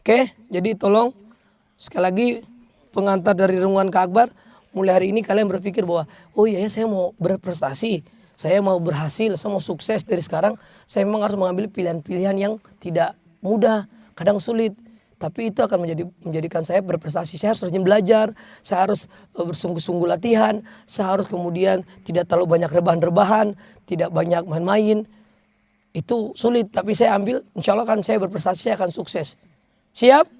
Oke, jadi tolong sekali lagi pengantar dari Renungan Kak Akbar, mulai hari ini kalian berpikir bahwa oh iya ya, saya mau berprestasi, saya mau berhasil, saya mau sukses. Dari sekarang saya memang harus mengambil pilihan-pilihan yang tidak mudah, kadang sulit, tapi itu akan menjadikan saya berprestasi. Saya harus rajin belajar, saya harus bersungguh-sungguh latihan, saya harus kemudian tidak terlalu banyak rebahan-rebahan, tidak banyak main-main. Itu sulit, tapi saya ambil, insya Allah kan saya berprestasi, saya akan sukses. Siap?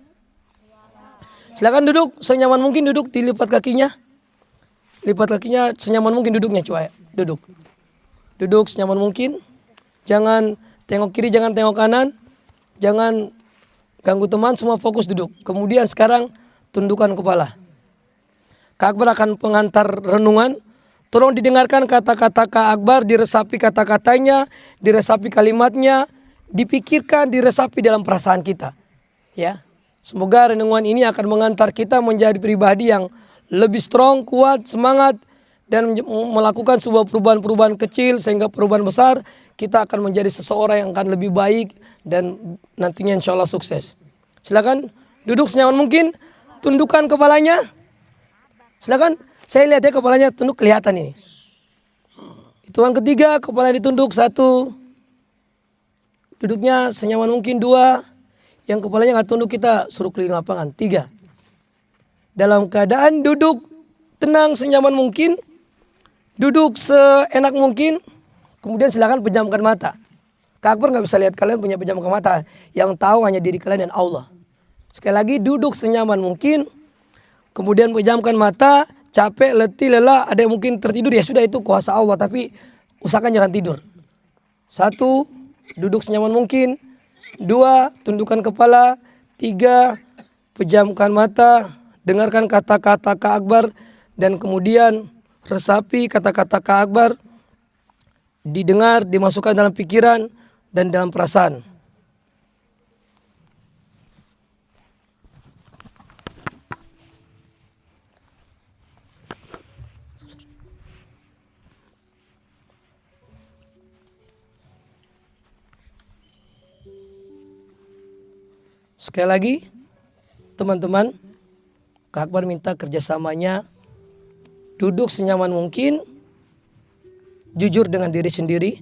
Silakan duduk senyaman mungkin, duduk dilipat kakinya. Lipat kakinya senyaman mungkin duduknya, coba ya. Duduk. Duduk senyaman mungkin. Jangan tengok kiri, jangan tengok kanan. Jangan ganggu teman, semua fokus duduk. Kemudian sekarang tundukkan kepala. Kak Akbar akan pengantar renungan. Tolong didengarkan kata-kata Kak Akbar, diresapi kata-katanya, diresapi kalimatnya, dipikirkan, diresapi dalam perasaan kita. Ya, semoga renungan ini akan mengantar kita menjadi pribadi yang lebih strong, kuat, semangat, dan melakukan sebuah perubahan-perubahan kecil sehingga perubahan besar kita akan menjadi seseorang yang akan lebih baik dan nantinya insya Allah sukses. Silakan duduk senyaman mungkin, tundukkan kepalanya. Silakan, saya lihat ya kepalanya tunduk, kelihatan ini. Hitungan ketiga, kepala ditunduk, 1. Duduknya senyaman mungkin, 2. Yang kepalanya nggak tunduk kita suruh keliling lapangan, 3. Dalam keadaan duduk tenang senyaman mungkin, duduk seenak mungkin, kemudian silakan pejamkan mata. Kak Akbar nggak bisa lihat kalian punya pejamkan mata, yang tahu hanya diri kalian dan Allah. Sekali lagi duduk senyaman mungkin, kemudian pejamkan mata. Capek, letih, lelah, ada yang mungkin tertidur, ya sudah itu kuasa Allah, tapi usahakan jangan tidur. 1, duduk senyaman mungkin. 2, tundukkan kepala. 3, pejamkan mata, dengarkan kata-kata Kak Akbar, dan kemudian resapi kata-kata Kak Akbar, didengar, dimasukkan dalam pikiran dan dalam perasaan. Sekali lagi, teman-teman, Kak Akbar minta kerjasamanya, duduk senyaman mungkin, jujur dengan diri sendiri,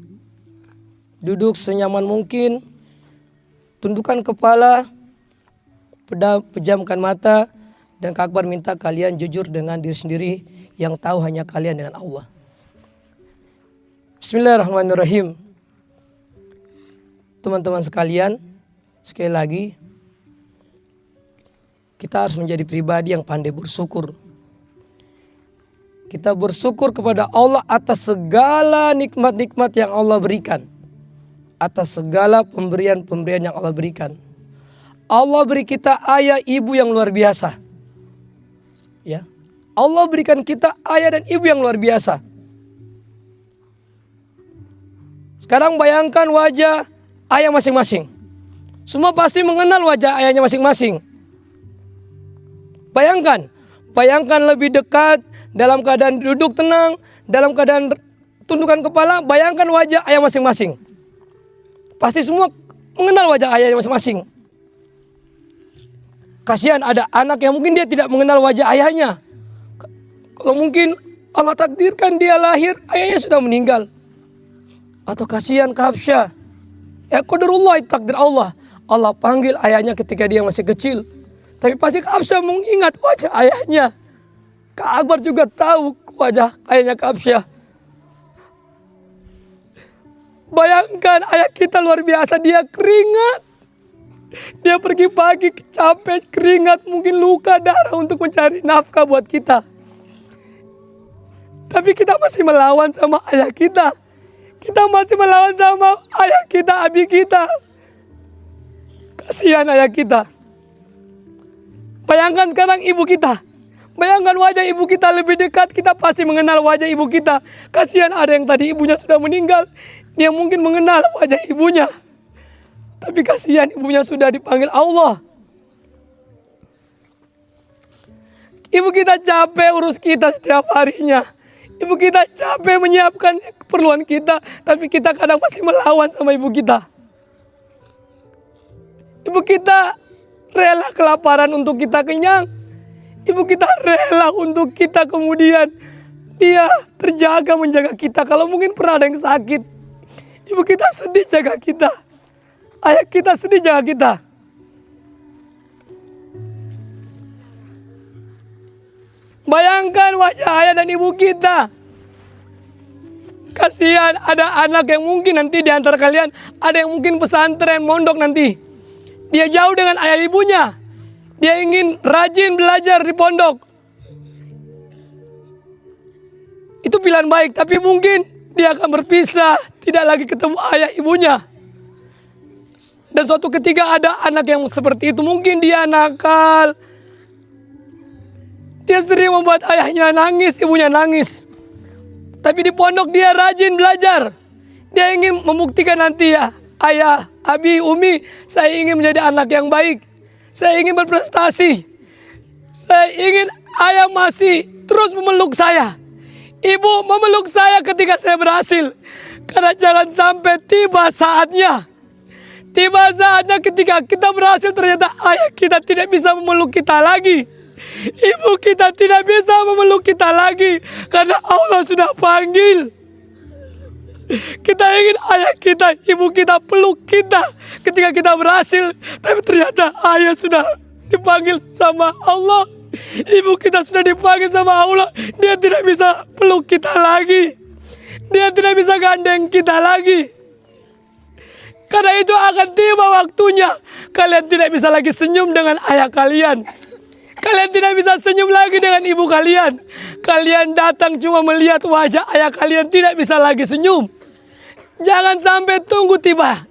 duduk senyaman mungkin, tundukkan kepala, pejamkan mata, dan Kak Akbar minta kalian jujur dengan diri sendiri yang tahu hanya kalian dengan Allah. Bismillahirrahmanirrahim. Teman-teman sekalian, sekali lagi, kita harus menjadi pribadi yang pandai bersyukur. Kita bersyukur kepada Allah atas segala nikmat-nikmat yang Allah berikan. Atas segala pemberian-pemberian yang Allah berikan. Allah beri kita ayah ibu yang luar biasa. Ya. Allah berikan kita ayah dan ibu yang luar biasa. Sekarang bayangkan wajah ayah masing-masing. Semua pasti mengenal wajah ayahnya masing-masing. Bayangkan lebih dekat, dalam keadaan duduk tenang, dalam keadaan tundukkan kepala, bayangkan wajah ayah masing-masing. Pasti semua mengenal wajah ayahnya masing-masing. Kasihan ada anak yang mungkin dia tidak mengenal wajah ayahnya. Kalau mungkin Allah takdirkan dia lahir, ayahnya sudah meninggal. Atau kasihan Kafsyah. Ya qadarullah, itu takdir Allah. Allah panggil ayahnya ketika dia masih kecil. Tapi pasti Kafsyah mengingat wajah ayahnya. Kak Akbar juga tahu wajah ayahnya Kafsyah. Bayangkan ayah kita luar biasa, dia keringat. Dia pergi pagi capek, keringat, mungkin luka darah untuk mencari nafkah buat kita. Tapi kita masih melawan sama ayah kita. Kita masih melawan sama ayah kita, abi kita. Kasihan ayah kita. Bayangkan sekarang ibu kita. Bayangkan wajah ibu kita lebih dekat, kita pasti mengenal wajah ibu kita. Kasihan ada yang tadi ibunya sudah meninggal, dia mungkin mengenal wajah ibunya. Tapi kasihan ibunya sudah dipanggil Allah. Ibu kita capek urus kita setiap harinya. Ibu kita capek menyiapkan keperluan kita, tapi kita kadang masih melawan sama ibu kita. Ibu kita rela kelaparan untuk kita kenyang. Ibu kita rela untuk kita kemudian dia terjaga menjaga kita. Kalau mungkin pernah ada yang sakit, ibu kita sedih jaga kita. Ayah kita sedih jaga kita. Bayangkan wajah ayah dan ibu kita. Kasihan ada anak yang mungkin nanti di antara kalian ada yang mungkin pesantren, mondok nanti. Dia jauh dengan ayah ibunya. Dia ingin rajin belajar di pondok. Itu pilihan baik, tapi mungkin dia akan berpisah, tidak lagi ketemu ayah ibunya. Dan suatu ketika ada anak yang seperti itu, mungkin dia nakal. Dia sering membuat ayahnya nangis, ibunya nangis. Tapi di pondok dia rajin belajar. Dia ingin membuktikan nanti ya, ayah, abi, umi, saya ingin menjadi anak yang baik. Saya ingin berprestasi. Saya ingin ayah masih terus memeluk saya. Ibu memeluk saya ketika saya berhasil. Karena jangan sampai tiba saatnya. Tiba saatnya ketika kita berhasil ternyata ayah kita tidak bisa memeluk kita lagi. Ibu kita tidak bisa memeluk kita lagi. Karena Allah sudah panggil. Kita ingin ayah kita, ibu kita peluk kita ketika kita berhasil. Tapi ternyata ayah sudah dipanggil sama Allah. Ibu kita sudah dipanggil sama Allah. Dia tidak bisa peluk kita lagi. Dia tidak bisa gandeng kita lagi. Karena itu akan tiba waktunya. Kalian tidak bisa lagi senyum dengan ayah kalian. Kalian tidak bisa senyum lagi dengan ibu kalian. Kalian datang cuma melihat wajah ayah kalian, tidak bisa lagi senyum. Jangan sampai tunggu tiba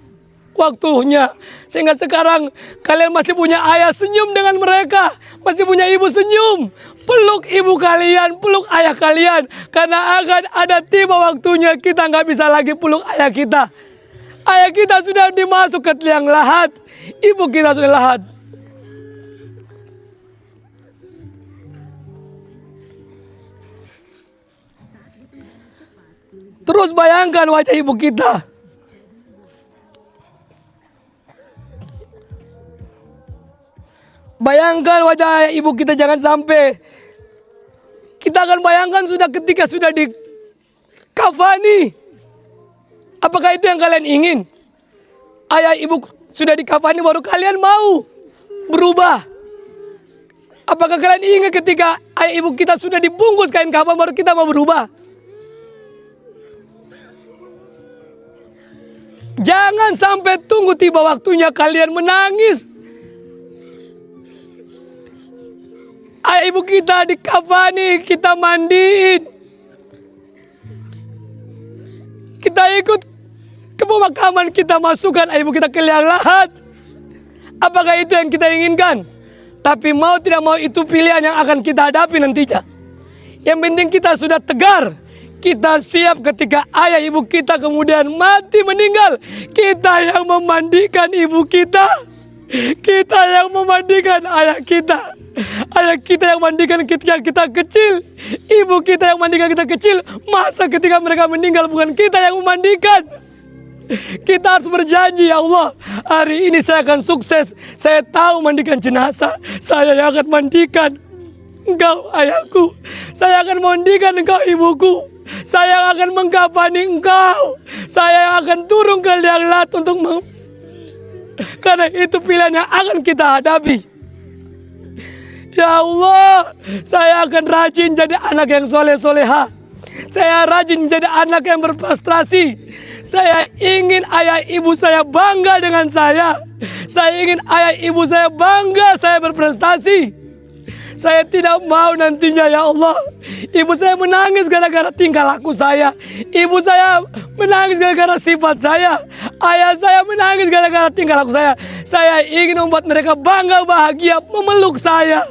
waktunya. Sehingga sekarang kalian masih punya ayah, senyum dengan mereka. Masih punya ibu, senyum. Peluk ibu kalian, peluk ayah kalian. Karena akan ada tiba waktunya kita nggak bisa lagi peluk ayah kita. Ayah kita sudah dimasuk ke liang lahat. Ibu kita sudah lahat. Terus bayangkan wajah ibu kita. Bayangkan wajah ibu kita, jangan sampai. Kita akan bayangkan sudah ketika sudah di kafani. Apakah itu yang kalian ingin? Ayah ibu sudah di kafani baru kalian mau berubah. Apakah kalian ingin ketika ayah ibu kita sudah dibungkus kain kafan baru kita mau berubah? Jangan sampai tunggu tiba waktunya kalian menangis. Ayah ibu kita dikafani, kita mandiin. Kita ikut ke pemakaman, kita masukkan ayah ibu kita ke liang lahat. Apakah itu yang kita inginkan? Tapi mau tidak mau itu pilihan yang akan kita hadapi nantinya. Yang penting kita sudah tegar. Kita siap ketika ayah ibu kita kemudian mati meninggal. Kita yang memandikan ibu kita. Kita yang memandikan ayah kita. Ayah kita yang mandikan ketika kita kecil. Ibu kita yang mandikan kita kecil. Masa ketika mereka meninggal bukan kita yang memandikan? Kita harus berjanji, ya Allah, hari ini saya akan sukses. Saya tahu mandikan jenazah. Saya yang akan mandikan engkau ayahku. Saya akan mandikan engkau ibuku. Saya akan mengkafani engkau. Saya akan turun ke liang lahat untuk karena itu pilihan yang akan kita hadapi. Ya Allah, saya akan rajin jadi anak yang soleh-soleha. Saya rajin menjadi anak yang berprestasi. Saya ingin ayah ibu saya bangga dengan saya. Saya ingin ayah ibu saya bangga saya berprestasi. Saya tidak mau nantinya, ya Allah, ibu saya menangis gara-gara tingkah laku saya. Ibu saya menangis gara-gara sifat saya. Ayah saya menangis gara-gara tingkah laku saya. Saya ingin membuat mereka bangga, bahagia, memeluk saya.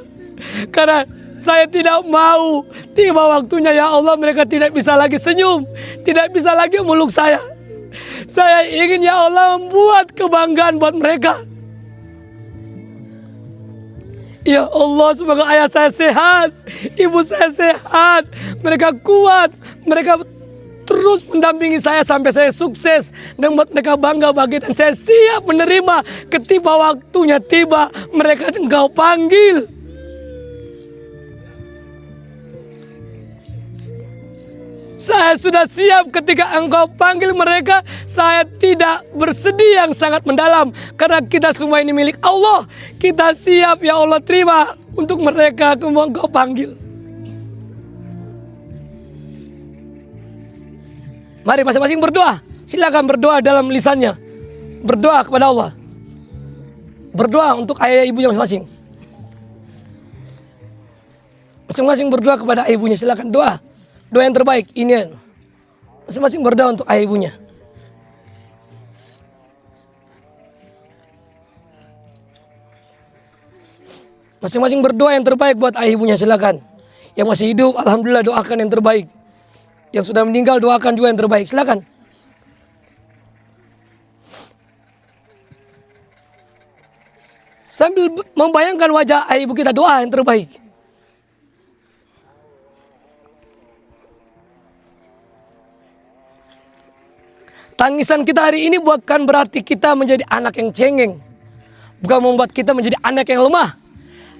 Karena saya tidak mau tiba waktunya, ya Allah, mereka tidak bisa lagi senyum, tidak bisa lagi memeluk saya. Saya ingin, ya Allah, membuat kebanggaan buat mereka. Ya Allah, semoga ayah saya sehat, ibu saya sehat, mereka kuat, mereka terus mendampingi saya sampai saya sukses dan membuat mereka bangga bagi, dan saya siap menerima ketika waktunya tiba mereka Engkau panggil. Saya sudah siap ketika Engkau panggil mereka. Saya tidak bersedih yang sangat mendalam karena kita semua ini milik Allah. Kita siap ya Allah terima untuk mereka Engkau panggil. Mari masing-masing berdoa. Silakan berdoa dalam lisannya. Berdoa kepada Allah. Berdoa untuk ayah ibunya masing-masing. Masing-masing berdoa kepada ayah ibunya. Silakan doa. Doa yang terbaik. Ini masing-masing berdoa untuk ayah ibunya. Masing-masing berdoa yang terbaik buat ayah ibunya. Silakan. Yang masih hidup, alhamdulillah doakan yang terbaik. Yang sudah meninggal doakan juga yang terbaik. Silakan. Sambil membayangkan wajah ayah ibu kita, doa yang terbaik. Tangisan kita hari ini bukan berarti kita menjadi anak yang cengeng. Bukan membuat kita menjadi anak yang lemah.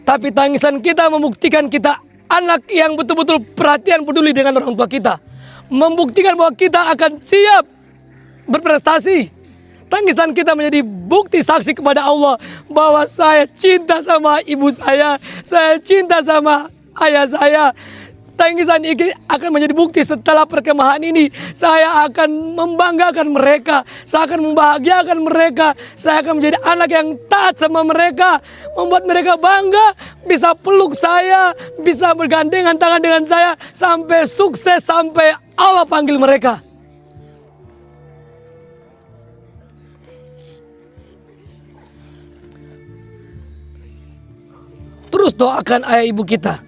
Tapi tangisan kita membuktikan kita anak yang betul-betul perhatian peduli dengan orang tua kita. Membuktikan bahwa kita akan siap berprestasi. Tangisan kita menjadi bukti saksi kepada Allah bahwa saya cinta sama ibu saya cinta sama ayah saya. Tangisan ini akan menjadi bukti setelah perkemahan ini. Saya akan membanggakan mereka. Saya akan membahagiakan mereka. Saya akan menjadi anak yang taat sama mereka. Membuat mereka bangga. Bisa peluk saya. Bisa bergandengan tangan dengan saya. Sampai sukses. Sampai Allah panggil mereka. Terus doakan ayah ibu kita.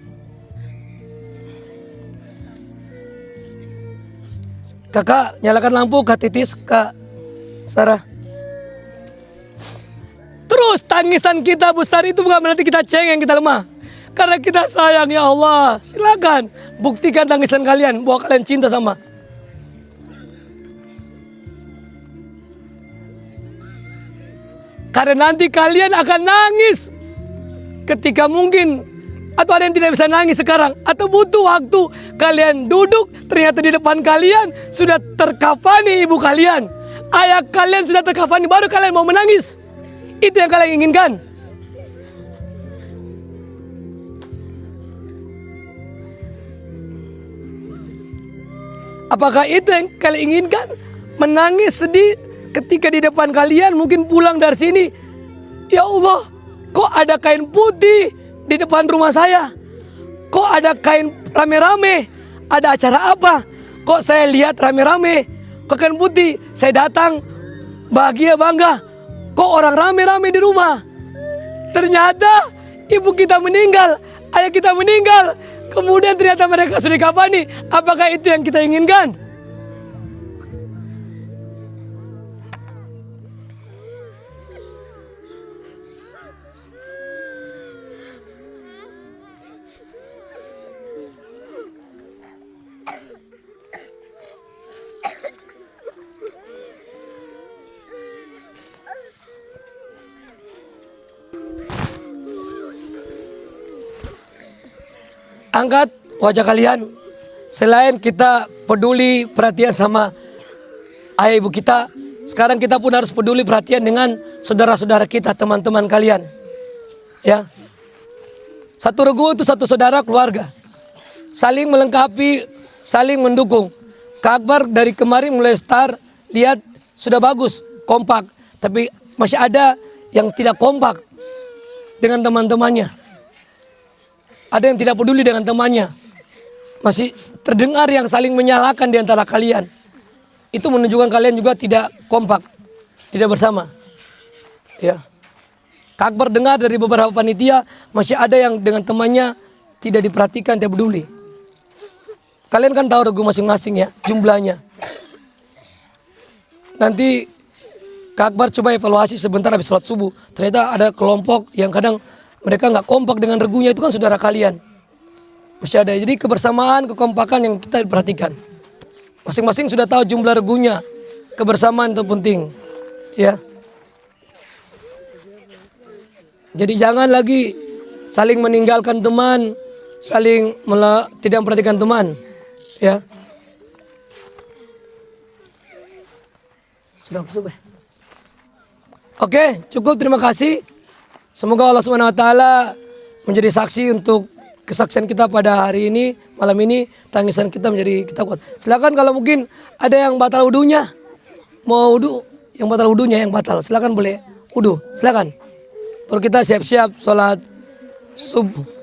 Kakak, nyalakan lampu, Kak Titis, Kak Sarah. Terus tangisan kita besar itu bukan berarti kita cengeng, kita lemah. Karena kita sayang ya Allah. Silakan buktikan tangisan kalian bahwa kalian cinta sama. Karena nanti kalian akan nangis ketika mungkin, atau ada yang tidak bisa nangis sekarang, atau butuh waktu kalian duduk, ternyata di depan kalian sudah terkafani ibu kalian, ayah kalian sudah terkafani, baru kalian mau menangis. Itu yang kalian inginkan. Apakah itu yang kalian inginkan? Menangis sedih ketika di depan kalian mungkin pulang dari sini, ya Allah, kok ada kain putih di depan rumah saya? Kok ada kain rame-rame? Ada acara apa? Kok saya lihat rame-rame? Kok kain putih? Saya datang bahagia bangga. Kok orang rame-rame di rumah? Ternyata ibu kita meninggal, ayah kita meninggal. Kemudian ternyata mereka sudah dikafani. Apakah itu yang kita inginkan? Angkat wajah kalian. Selain kita peduli perhatian sama ayah ibu kita, sekarang kita pun harus peduli perhatian dengan saudara-saudara kita, teman-teman kalian. Ya, satu regu itu satu saudara keluarga, saling melengkapi, saling mendukung. Kak Akbar dari kemarin mulai start lihat sudah bagus, kompak, tapi masih ada yang tidak kompak dengan teman-temannya. Ada yang tidak peduli dengan temannya. Masih terdengar yang saling menyalahkan di antara kalian. Itu menunjukkan kalian juga tidak kompak, tidak bersama. Ya. Kak Akbar dengar dari beberapa panitia masih ada yang dengan temannya tidak diperhatikan, tidak peduli. Kalian kan tahu regu masing-masing ya, jumlahnya. Nanti Kak Akbar coba evaluasi sebentar habis sholat subuh. Ternyata ada kelompok yang kadang mereka nggak kompak dengan regunya, itu kan saudara kalian. Masih ada, jadi kebersamaan, kekompakan yang kita perhatikan. Masing-masing sudah tahu jumlah regunya. Kebersamaan itu penting. Ya. Jadi jangan lagi saling meninggalkan teman, saling tidak memperhatikan teman. Ya. Sudah subuh. Oke, cukup, terima kasih. Semoga Allah Subhanahu wa taala menjadi saksi untuk kesaksian kita pada hari ini, malam ini, tangisan kita menjadi kita kuat. Silakan kalau mungkin ada yang batal wudunya, mau wudu, yang batal wudunya yang batal, silakan boleh wudu, silakan. Kalau kita siap-siap sholat subuh.